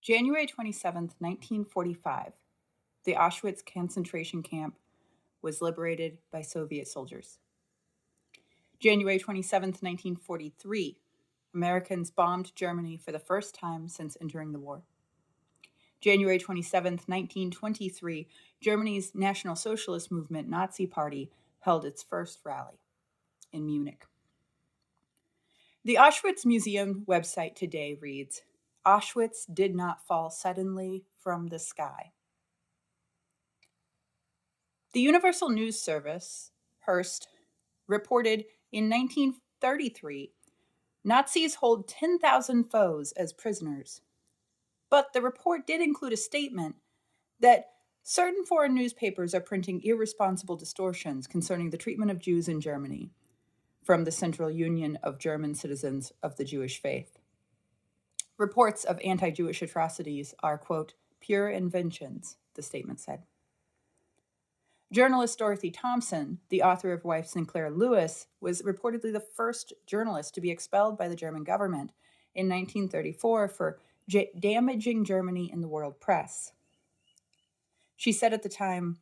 January 27th, 1945, the Auschwitz concentration camp was liberated by Soviet soldiers. January 27th, 1943, Americans bombed Germany for the first time since entering the war. January 27th, 1923, Germany's National Socialist Movement Nazi Party held its first rally in Munich. The Auschwitz Museum website today reads, "Auschwitz did not fall suddenly from the sky." The Universal News Service, Hearst, reported in 1933, Nazis hold 10,000 foes as prisoners. But the report did include a statement that certain foreign newspapers are printing irresponsible distortions concerning the treatment of Jews in Germany from the Central Union of German Citizens of the Jewish Faith. Reports of anti-Jewish atrocities are, quote, pure inventions, the statement said. Journalist Dorothy Thompson, the author of Wife Sinclair Lewis, was reportedly the first journalist to be expelled by the German government in 1934 for damaging Germany in the world press. She said at the time,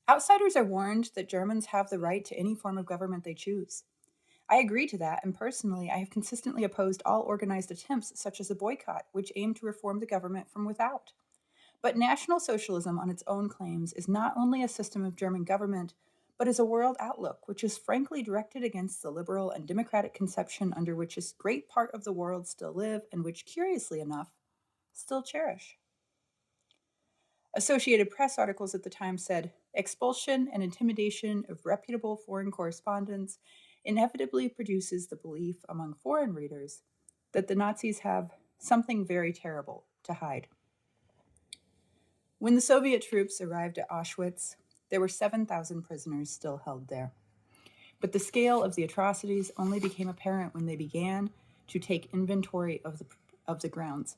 "Outsiders are warned that Germans have the right to any form of government they choose. I agree to that, and personally, I have consistently opposed all organized attempts, such as a boycott, which aim to reform the government from without. But National Socialism on its own claims is not only a system of German government, but is a world outlook which is frankly directed against the liberal and democratic conception under which a great part of the world still live and which, curiously enough, still cherish." Associated Press articles at the time said, "Expulsion and intimidation of reputable foreign correspondents inevitably produces the belief among foreign readers that the Nazis have something very terrible to hide." When the Soviet troops arrived at Auschwitz, there were 7,000 prisoners still held there. But the scale of the atrocities only became apparent when they began to take inventory of the grounds.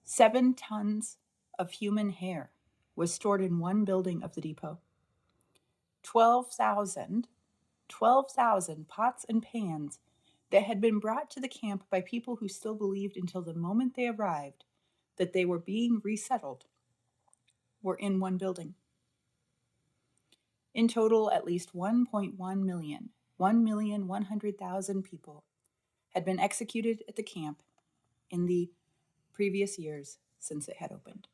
7 tons of human hair was stored in one building of the depot. 12,000 pots and pans that had been brought to the camp by people who still believed until the moment they arrived that they were being resettled were in one building. In total, at least 1.1 million, 1,100,000 people had been executed at the camp in the previous years since it had opened.